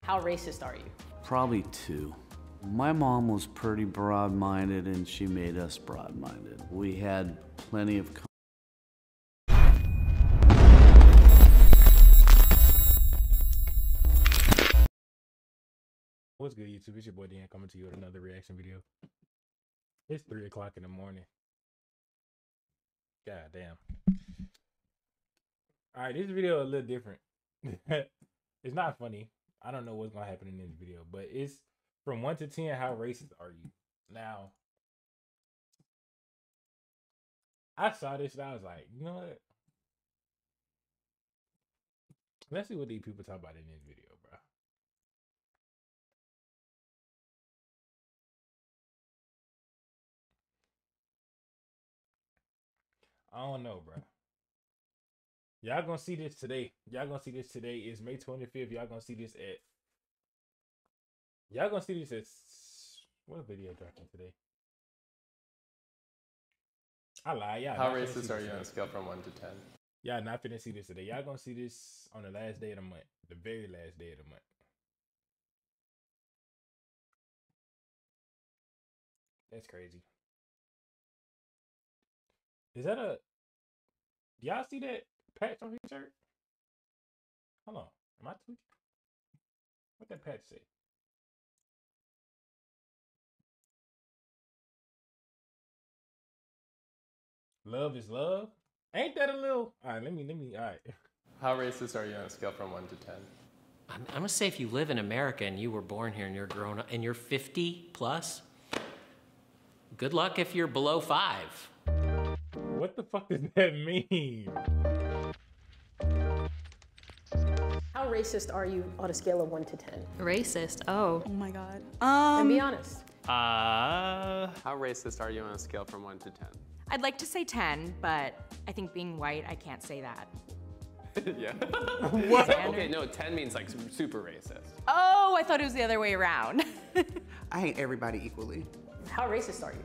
How racist are you? Probably 2. My mom was pretty broad-minded and she made us broad-minded. We had plenty of What's good, YouTube? It's your boy Dan coming to you with another reaction video. It's 3 o'clock in the morning. God damn. Alright, this video is a little different. It's not funny. I don't know what's gonna happen in this video, but it's from 1 to 10, how racist are you? Now, I saw this and I was like, you know what? Let's see what these people talk about in this video, bro. I don't know, bro. Y'all gonna see this today. Y'all gonna see this today. It's May 25th. Y'all gonna see this at... Y'all gonna see this at... What video dropping today? I lied. Y'all How racist are you on a scale from 1 to 10? Y'all not finna see this today. Y'all gonna see this on the last day of the month. The very last day of the month. That's crazy. Is that a... Y'all see that patch on his shirt? Hold on. Am I tweaking? What that patch say? Love is love? Ain't that a little... Alright, let me... Alright. How racist are you on a scale from 1 to 10? I'm gonna say if you live in America and you were born here and you're grown up and you're 50 plus, good luck if you're below 5. What the fuck does that mean? How racist are you on a scale of 1 to 10? Racist? Oh. Oh my God. And be honest. How racist are you on a scale from 1 to 10? I'd like to say 10, but I think being white, I can't say that. Yeah. What? Okay, no, 10 means like super racist. Oh, I thought it was the other way around. I hate everybody equally. How racist are you?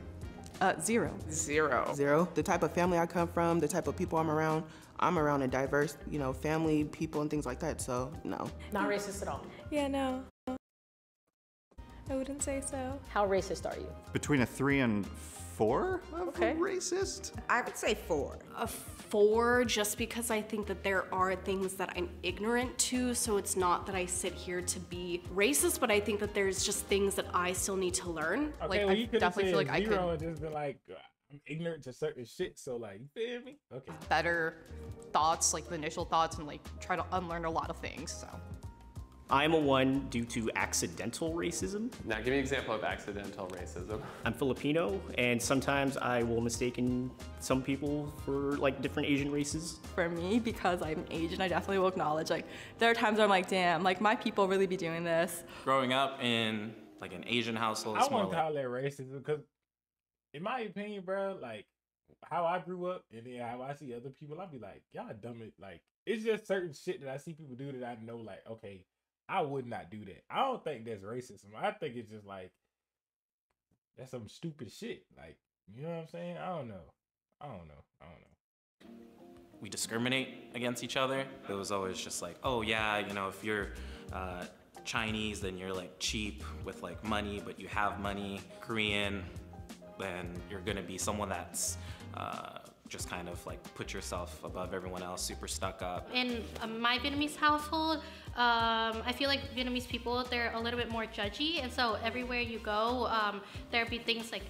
0. 0. The type of family I come from, the type of people I'm around a diverse, family, people, and things like that, so no. Not racist at all. Yeah, no. I wouldn't say so. How racist are you? Between a 3 and 4 of Okay. racist? I would say 4. A 4, just because I think that there are things that I'm ignorant to, so it's not that I sit here to be racist, but I think that there's just things that I still need to learn. Okay, well, you could definitely feel like I could and just be like, I'm ignorant to certain shit, so like, you feel me? Okay. Better thoughts, like the initial thoughts, and like try to unlearn a lot of things, so. I'm a 1 due to accidental racism. Now, give me an example of accidental racism. I'm Filipino, and sometimes I will mistake some people for like different Asian races. For me, because I'm Asian, I definitely will acknowledge, like, there are times where I'm like, damn, like, my people really be doing this. Growing up in like an Asian household, I wouldn't call that racism because, in my opinion, bro, like how I grew up and then how I see other people, I'd be like, y'all dumb it. Like, it's just certain shit that I see people do that I know, like, okay, I would not do that. I don't think that's racism. I think it's just like, that's some stupid shit. Like, you know what I'm saying? I don't know. we discriminate against each other. It was always just like, oh yeah, if you're Chinese, then you're like cheap with like money, but you have money. Korean, then you're gonna be someone that's just kind of like put yourself above everyone else, super stuck up. In my Vietnamese household, I feel like Vietnamese people, they're a little bit more judgy, and so everywhere you go, there'd be things like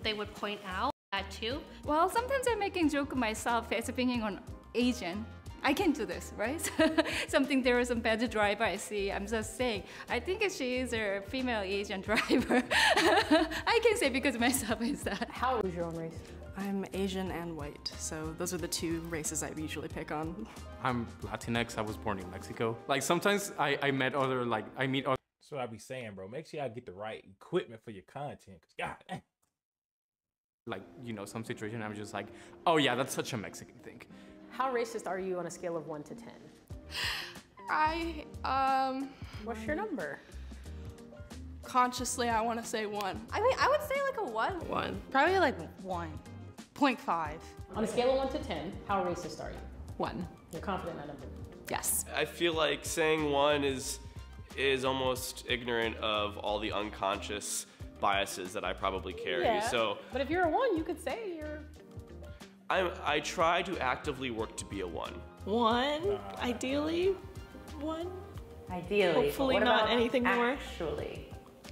they would point out that too. Well, sometimes I'm making joke of myself as being an Asian. I can do this, right? There was some bad driver I see. I'm just saying, I think she is a female Asian driver. I can say because myself is that. How is your own race? I'm Asian and white, so those are the 2 races I usually pick on. I'm Latinx. I was born in Mexico. Like sometimes I meet other. That's what I be saying, bro. Make sure y'all get the right equipment for your content. Cause God, like some situation I'm just like, oh yeah, that's such a Mexican thing. How racist are you on a scale of 1 to 10? What's your number? Consciously, I want to say 1. I mean, I would say like a 1. 1. Probably like 1.5. On a scale of 1 to 10, how racist are you? 1. You're confident in that number? Yes. I feel like saying 1 is is almost ignorant of all the unconscious biases that I probably carry. Yeah, So but if you're a 1, you could say you're... I try to actively work to be a 1. 1, ideally. 1. Ideally. Hopefully but what not about anything more. Actually.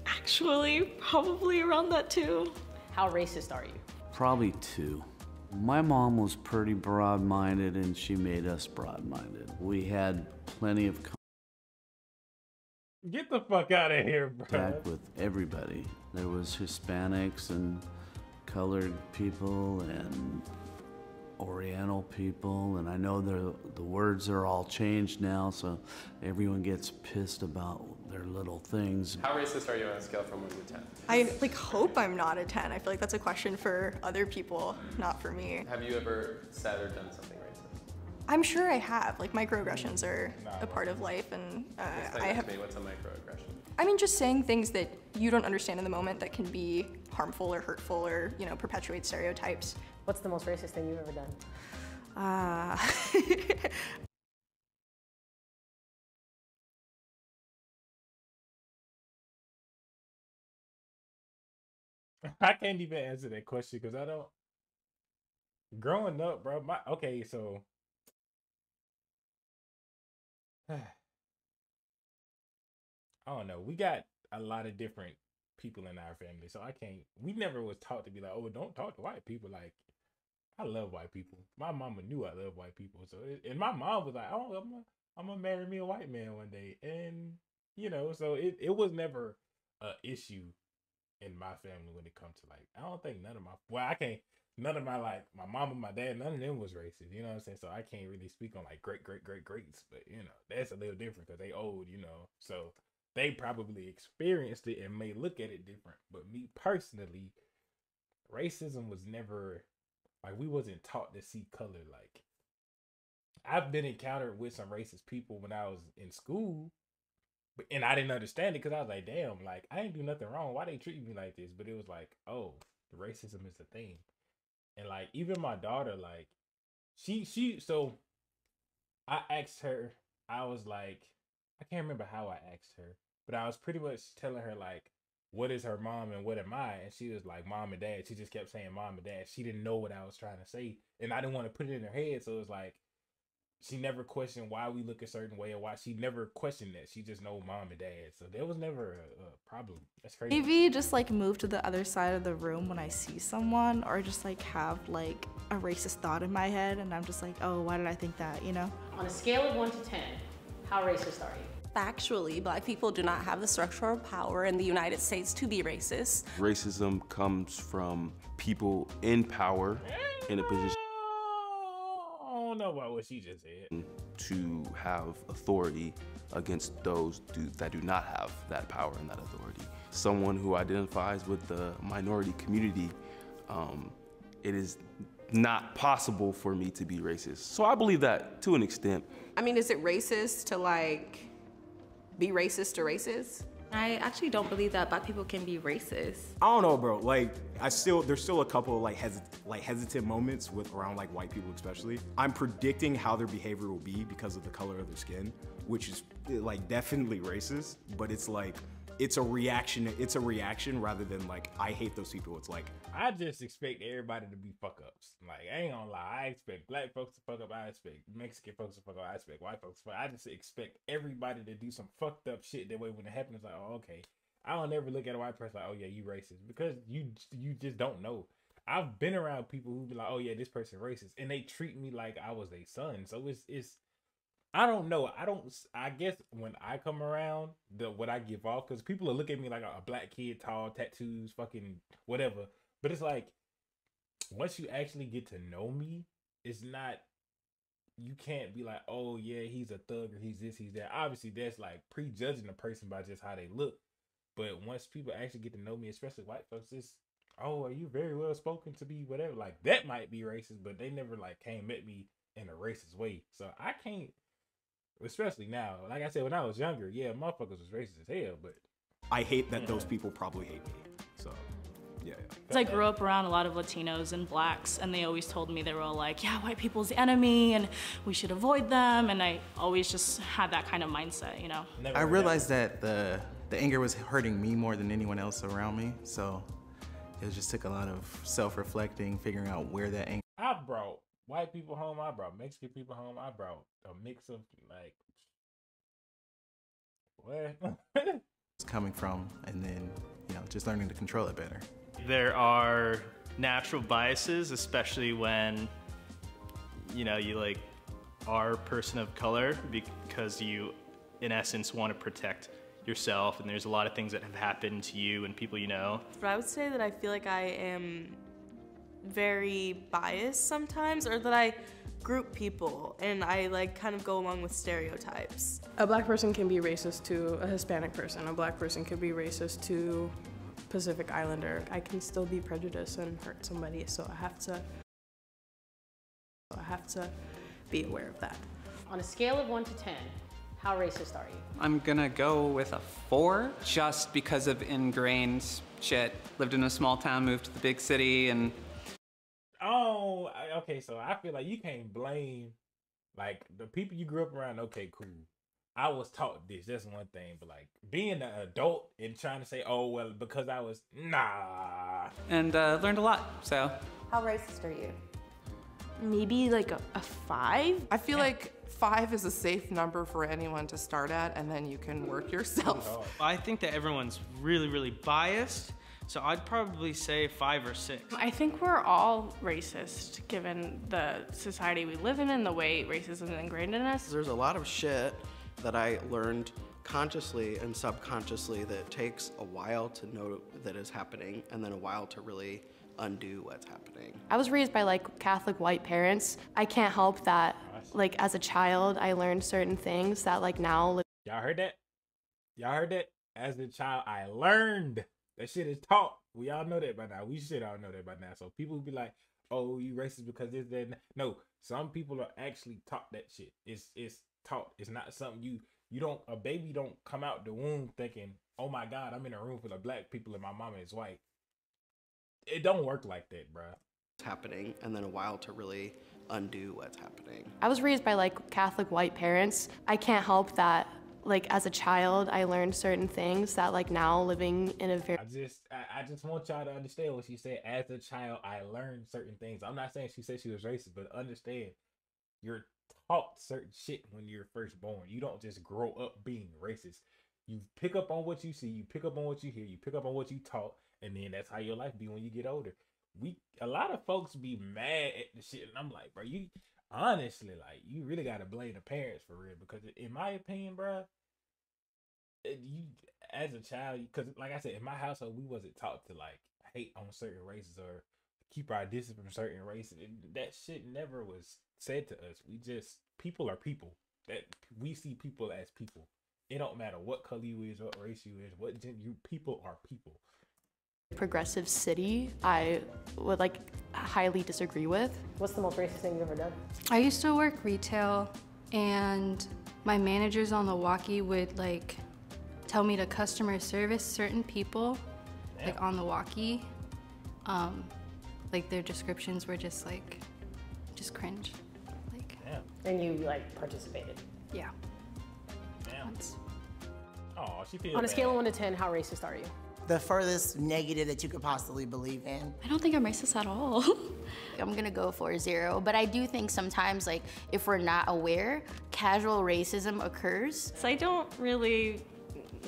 Actually, probably around that too. How racist are you? Probably 2. My mom was pretty broad-minded and she made us broad-minded. We had plenty of Get the fuck out of here, bro. contact with everybody. There was Hispanics and colored people and Oriental people, and I know the words are all changed now, so everyone gets pissed about their little things. How racist are you on a scale from 1 to 10? I hope I'm not a 10. I feel like that's a question for other people, not for me. Have you ever said or done something racist? I'm sure I have. Like, microaggressions are a part of life, and I have. What's a microaggression? I mean, just saying things that you don't understand in the moment that can be harmful or hurtful or, perpetuate stereotypes. What's the most racist thing you've ever done? I can't even answer that question because I don't. Growing up, bro. Okay, so I don't know. We got a lot of different people in our family, so I can't. We never was taught to be like, oh, don't talk to white people. Like, I love white people. My mama knew I love white people, so and my mom was like, oh, I'm gonna marry me a white man one day, and so it was never a issue in my family when it comes to like, I don't think none of my mom and my dad, none of them was racist, you know what I'm saying? So I can't really speak on like greats, but that's a little different because they old, so they probably experienced it and may look at it different. But me personally, racism was never, like, we wasn't taught to see color. Like, I've been encountered with some racist people when I was in school, and I didn't understand it because I was like, damn, like, I ain't do nothing wrong. Why they treat me like this? But it was like, oh, racism is a thing. And like, even my daughter, like, so I asked her, I was like, I can't remember how I asked her, but I was pretty much telling her like, what is her mom and what am I? And she was like, mom and dad. She just kept saying mom and dad. She didn't know what I was trying to say, and I didn't want to put it in her head. So it was like, she never questioned why we look a certain way or why. She never questioned that. She just know mom and dad. So there was never a problem. That's crazy. Maybe just like move to the other side of the room when I see someone, or just like have like a racist thought in my head and I'm just like, oh, why did I think that, On a scale of 1 to 10, how racist are you? Factually, Black people do not have the structural power in the United States to be racist. Racism comes from people in power in a position I don't know about what she just said. To have authority against those that do not have that power and that authority. Someone who identifies with the minority community, it is not possible for me to be racist. So I believe that to an extent. I mean, is it racist to like be racist to racist? I actually don't believe that Black people can be racist. I don't know, bro. Like, there's still a couple of hesitant moments around like white people, especially. I'm predicting how their behavior will be because of the color of their skin, which is like definitely racist. But it's like, it's a reaction. It's a reaction rather than like, I hate those people. It's like, I just expect everybody to be fuck ups. Like, I ain't gonna lie. I expect Black folks to fuck up. I expect Mexican folks to fuck up. I expect white folks to fuck up. I just expect everybody to do some fucked up shit. That way when it happens, it's like, oh, okay. I don't ever look at a white person like, oh yeah, you racist. Because you just don't know. I've been around people who be like, oh yeah, this person racist. And they treat me like I was their son. So it's I don't know. I guess when I come around, what I give off, because people will look at me like a black kid, tall, tattoos, fucking whatever. But it's like, once you actually get to know me, it's not, you can't be like, oh yeah, he's a thug or he's this, he's that. Obviously, that's like prejudging a person by just how they look. But once people actually get to know me, especially white folks, it's, oh, are you very well spoken to be whatever? Like, that might be racist, but they never like came at me in a racist way. So I can't, especially now. Like I said, when I was younger, yeah, motherfuckers was racist as hell, but I hate that those people probably hate me. So Yeah. Because I grew up around a lot of Latinos and blacks, and they always told me, they were all like, yeah, white people's the enemy and we should avoid them, and I always just had that kind of mindset, you know? I realized that the anger was hurting me more than anyone else around me, so it just took a lot of self-reflecting, figuring out where that anger. I brought white people home, I brought Mexican people home, I brought a mix of like, what? It's coming from, and then, you know, just learning to control it better. There are natural biases, especially when, you know, you like are a person of color, because you, in essence, want to protect yourself, and there's a lot of things that have happened to you and people you know. But I would say that I feel like I am very biased sometimes, or that I group people and I like kind of go along with stereotypes. A black person can be racist to a Hispanic person. A black person could be racist to Pacific Islander. I can still be prejudiced and hurt somebody, so I have to be aware of that. On a scale of 1 to 10, how racist are you? I'm gonna go with a 4, just because of ingrained shit. Lived in a small town, moved to the big city, and Oh, okay, so I feel like you can't blame, like, the people you grew up around. Okay, cool. I was taught this, that's one thing, but like being an adult and trying to say, oh, well, because I was, nah. and learned a lot, so. How racist are you? Maybe like a 5. I feel like 5 is a safe number for anyone to start at, and then you can work yourself. I think that everyone's really, really biased, so I'd probably say 5 or 6. I think we're all racist, given the society we live in and the way racism is ingrained in us. There's a lot of shit that I learned consciously and subconsciously that takes a while to know that is happening, and then a while to really undo what's happening. I was raised by like Catholic white parents. I can't help that, like as a child, I learned certain things that like now. Y'all heard that? Y'all heard that? As a child, I learned. That shit is taught. We all know that by now. We should all know that by now. So people be like, oh, you racist because this, that, and that. No, some people are actually taught that shit. It's taught. It's not something you don't, a baby don't come out the womb thinking, oh my God, I'm in a room full of black people and my mama is white. It don't work like that, bruh. It's happening, and then a while to really undo what's happening. I was raised by like Catholic white parents. I can't help that, like as a child, I learned certain things that like now living in a very. I just want y'all to understand what she said. As a child, I learned certain things. I'm not saying she said she was racist, but understand, you're taught certain shit when you're first born. You don't just grow up being racist. You pick up on what you see, you pick up on what you hear, you pick up on what you taught, and then that's how your life be when you get older. A lot of folks be mad at the shit, and I'm like, bro, you honestly, like, you really gotta blame the parents for real, because in my opinion, bro, you as a child, because like I said, in my household, we wasn't taught to like hate on certain races or keep our distance from certain races. That shit never was said to us. We just, people are people. That we see people as people. It don't matter what color you is, what race you is, what gender you. People are people. Progressive city, I would like highly disagree with. What's the most racist thing you've ever done? I used to work retail, and my managers on the walkie would like tell me to customer service certain people, like on the walkie. Like their descriptions were just like, just cringe. Like. And you like participated? Yeah. Once. Oh, she feels On a bad. scale of 1 to 10, how racist are you? The furthest negative that you could possibly believe in. I don't think I'm racist at all. I'm gonna go for 0, but I do think sometimes, like, if we're not aware, casual racism occurs. So I don't really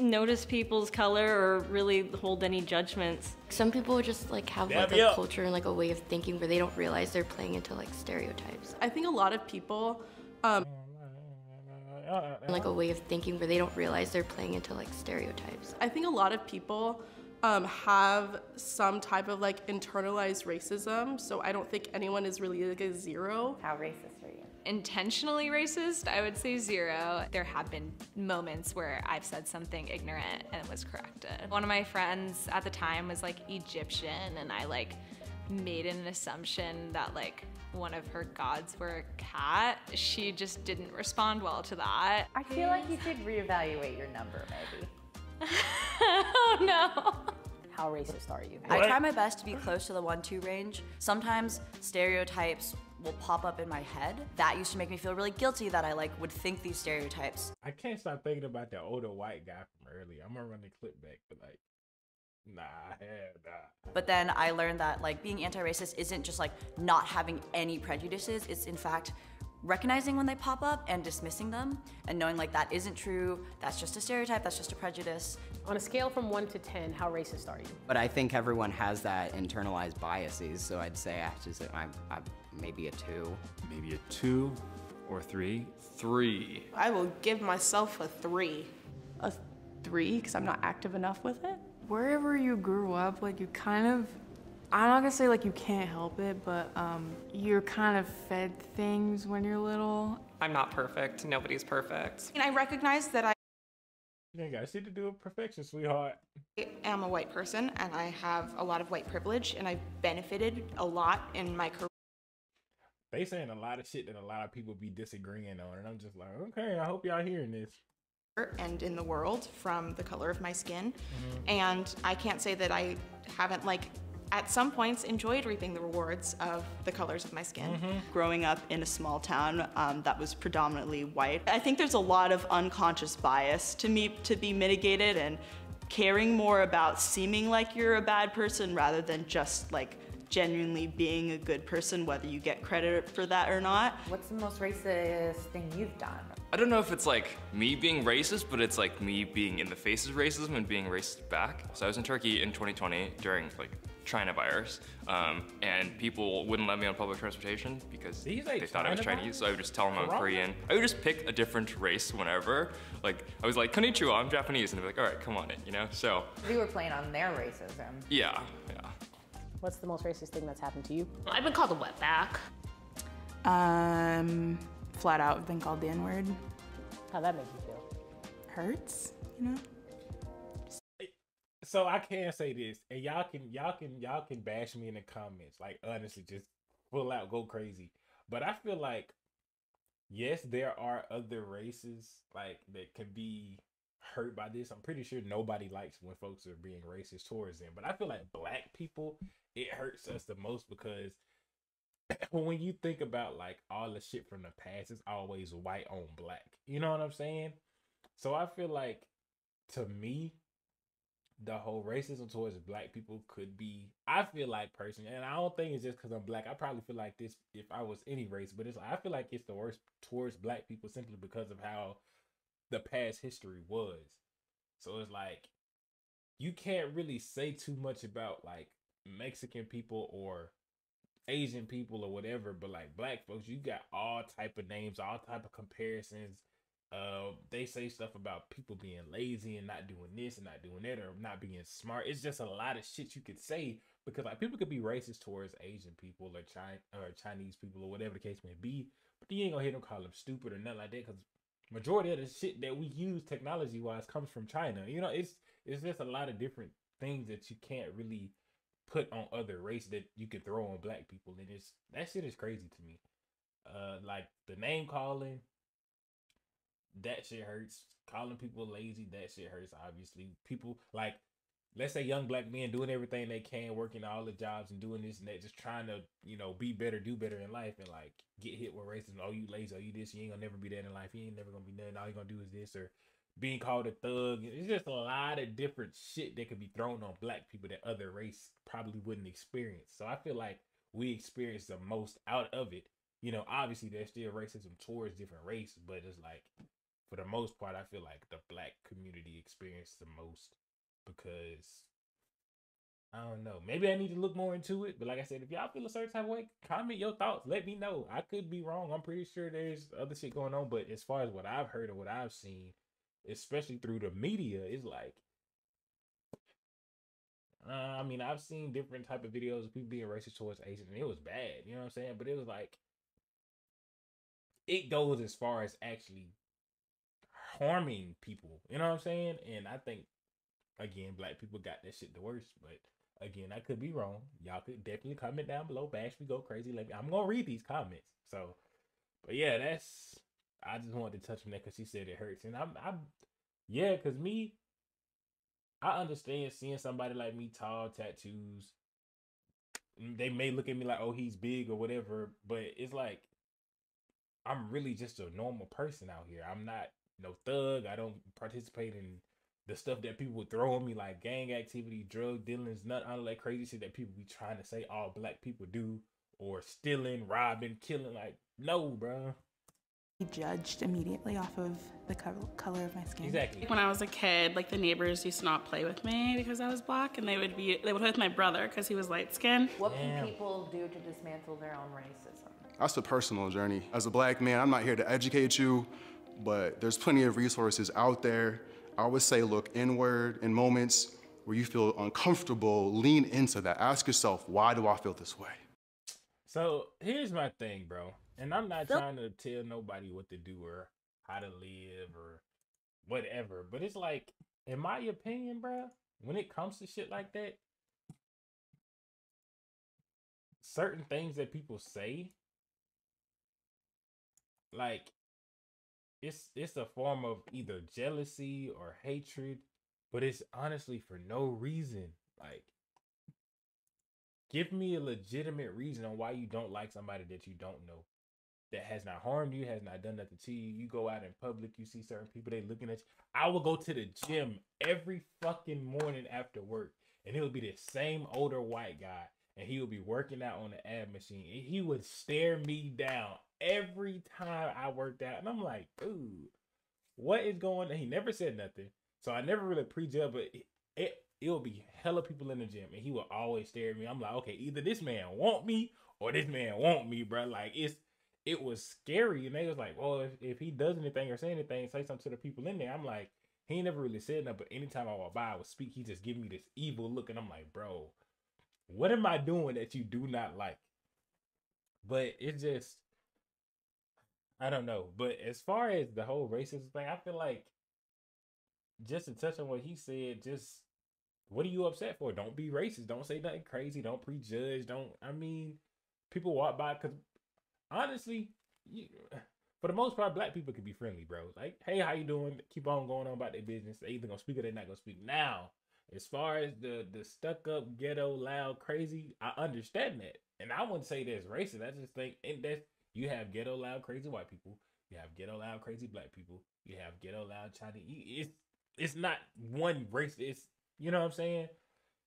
notice people's color or really hold any judgments. Some people just like have like a culture and like a way of thinking where they don't realize they're playing into like stereotypes. I think a lot of people, like a way of thinking where they don't realize they're playing into like stereotypes. I think a lot of people have some type of like internalized racism, so I don't think anyone is really like a 0. How racist are you? Intentionally racist, I would say 0. There have been moments where I've said something ignorant and was corrected. One of my friends at the time was like Egyptian, and I like made an assumption that like one of her gods were a cat. She just didn't respond well to that. I feel like you should reevaluate your number maybe. Oh no. how racist are you? I try my best to be close to the 1-2 range. Sometimes stereotypes will pop up in my head. That used to make me feel really guilty that I would think these stereotypes. I can't stop thinking about that older white guy from earlier. I'm gonna run the clip back, but nah, hell nah. But then I learned that being anti-racist isn't just not having any prejudices. It's in fact recognizing when they pop up and dismissing them and knowing that isn't true, that's just a stereotype, that's just a prejudice. On a scale from 1 to 10, how racist are you? But I think everyone has that internalized biases, so I'd say I'm maybe a 2. Maybe a 2 or 3. 3. I will give myself a 3. A 3, because I'm not active enough with it. Wherever you grew up, you kind of, I'm not gonna say you can't help it, but you're kind of fed things when you're little. I'm not perfect. Nobody's perfect. And I recognize that I You ain't got shit to do with perfection, sweetheart. am a white person and I have a lot of white privilege and I've benefited a lot in my career. They saying a lot of shit that a lot of people be disagreeing on, and I'm just like, okay, I hope y'all hearing this. And in the world from the color of my skin. And I can't say that I haven't at some points enjoyed reaping the rewards of the colors of my skin. Growing up in a small town that was predominantly white, I think there's a lot of unconscious bias to be mitigated, and caring more about seeming like you're a bad person rather than just genuinely being a good person, whether you get credit for that or not. What's the most racist thing you've done? I don't know if it's me being racist, but it's me being in the face of racism and being racist back. So I was in Turkey in 2020 during China virus, and people wouldn't let me on public transportation because they thought I was Chinese, so I would just tell them I'm Korean. I would just pick a different race whenever. I was like, konnichiwa, I'm Japanese, and they'd be like, all right, come on in, So. You were playing on their racism. Yeah. What's the most racist thing that's happened to you? I've been called a wetback. Flat out been called the N-word. How'd that make you feel? Hurts, So I can say this, and y'all can bash me in the comments. Honestly, just full out go crazy. But I feel yes, there are other races that can be hurt by this. I'm pretty sure nobody likes when folks are being racist towards them. But I feel black people, it hurts us the most because when you think about all the shit from the past, it's always white on black. You know what I'm saying? So I feel to me, the whole racism towards black people could be, I feel personally, and I don't think it's just because I'm black. I probably feel this if I was any race, but I feel it's the worst towards black people simply because of how the past history was. So it's you can't really say too much about Mexican people or Asian people or whatever, but black folks, you got all type of names, all type of comparisons. They say stuff about people being lazy and not doing this and not doing that or not being smart. It's just a lot of shit you could say because people could be racist towards Asian people or Chinese people or whatever the case may be, but you ain't gonna hear them call them stupid or nothing like that because majority of the shit that we use technology wise comes from China. It's just a lot of different things that you can't really put on other race that you could throw on black people, and that shit is crazy to me. The name calling, that shit hurts. Calling people lazy, that shit hurts. Obviously, people let's say young black men doing everything they can, working all the jobs and doing this and that, just trying to be better, do better in life, and get hit with racism. Oh, you lazy, oh, you this, you ain't gonna never be that in life, you ain't never gonna be nothing, all you gonna do is this, or being called a thug. It's just a lot of different shit that could be thrown on black people that other race probably wouldn't experience. So I feel we experience the most out of it. Obviously there's still racism towards different races, but it's for the most part, I feel the black community experienced the most because I don't know. Maybe I need to look more into it. But like I said, if y'all feel a certain type of way, comment your thoughts. Let me know. I could be wrong. I'm pretty sure there's other shit going on. But as far as what I've heard or what I've seen, especially through the media, it's I've seen different type of videos of people being racist towards Asians, and it was bad. You know what I'm saying? But it was it goes as far as actually harming people. You know what I'm saying? And I think, again, black people got that shit the worst. But again, I could be wrong. Y'all could definitely comment down below. Bash me, go crazy. I'm gonna read these comments. So, but yeah, I just wanted to touch on that because she said it hurts, and yeah, because me, I understand seeing somebody like me, tall, tattoos. They may look at me like, oh, he's big or whatever, but it's like I'm really just a normal person out here. I'm not no thug. I don't participate in the stuff that people would throw on me, like gang activity, drug dealing, is not all that crazy shit that people be trying to say all black people do, or stealing, robbing, killing. Like, no, bro. Judged immediately off of the color of my skin. Exactly. When I was a kid, like the neighbors used to not play with me because I was black, and they would play with my brother because he was light skinned. What can people do to dismantle their own racism? That's a personal journey. As a black man, I'm not here to educate you, but there's plenty of resources out there. I would say look inward in moments where you feel uncomfortable, lean into that. Ask yourself, why do I feel this way? So here's my thing, bro. And I'm not trying to tell nobody what to do or how to live or whatever. But it's like, in my opinion, bro, when it comes to shit like that, certain things that people say, like, it's a form of either jealousy or hatred, but it's honestly for no reason. Like, give me a legitimate reason on why you don't like somebody that you don't know, that has not harmed you, has not done nothing to you. You go out in public, you see certain people, they looking at you. I will go to the gym every fucking morning after work, and it would be the same older white guy, and he would be working out on the ab machine, and he would stare me down every time I worked out. And I'm like, dude, what is going on? He never said nothing, so I never really prejudged, but it'll be hella people in the gym, and he will always stare at me. I'm like, okay, either this man want me or this man want me, bro. Like, it was scary, and they was like, well, if he does anything or say anything, say something to the people in there. I'm like, he ain't never really said nothing, but anytime I walk by, I would speak, he just give me this evil look, and I'm like, bro, what am I doing that you do not like? But it's just, I don't know. But as far as the whole racism thing, I feel like, just to touch on what he said, just, what are you upset for? Don't be racist. Don't say nothing crazy. Don't prejudge. People walk by, because honestly, for the most part, black people can be friendly, bro. Like, hey, how you doing? Keep on going on about their business. They either gonna speak or they're not gonna speak. Now, as far as the stuck up, ghetto, loud, crazy, I understand that. And I wouldn't say that's racist. I just think you have ghetto, loud, crazy white people. You have ghetto, loud, crazy black people. You have ghetto, loud, Chinese. It's not one race. It's, you know what I'm saying?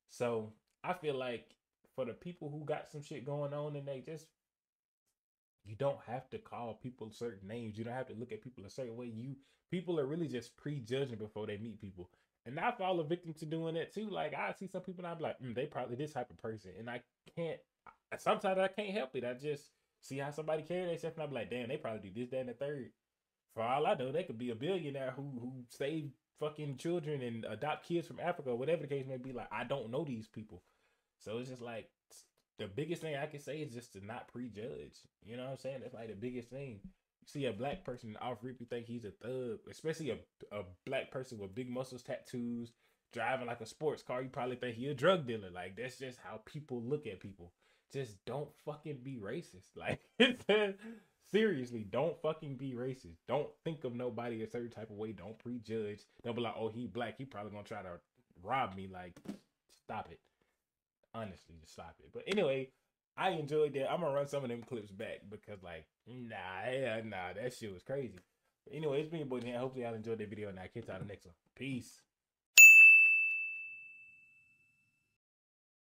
So I feel like for the people who got some shit going on, and you don't have to call people certain names. You don't have to look at people a certain way. People are really just prejudging before they meet people. And I fall a victim to doing that too. Like, I see some people and I'm like, they probably this type of person. And sometimes I can't help it. I just see how somebody carry themselves, and I'm like, damn, they probably do this, that, and the third. For all I know, they could be a billionaire who save fucking children and adopt kids from Africa, or whatever the case may be. Like, I don't know these people. So it's just like, the biggest thing I can say is just to not prejudge. You know what I'm saying? That's like the biggest thing. You see a black person off rip, you think he's a thug, especially a black person with big muscles, tattoos, driving like a sports car. You probably think he a drug dealer. Like, that's just how people look at people. Just don't fucking be racist. Like, seriously, don't fucking be racist. Don't think of nobody a certain type of way. Don't prejudge. Don't be like, oh, he black, he probably gonna try to rob me. Like, stop it. Honestly, just stop it. But anyway, I enjoyed that. I'm gonna run some of them clips back because, like, that shit was crazy. But anyway, it's been your boy Dan. Hopefully y'all enjoyed that video, and I'll catch y'all in the next one. Peace.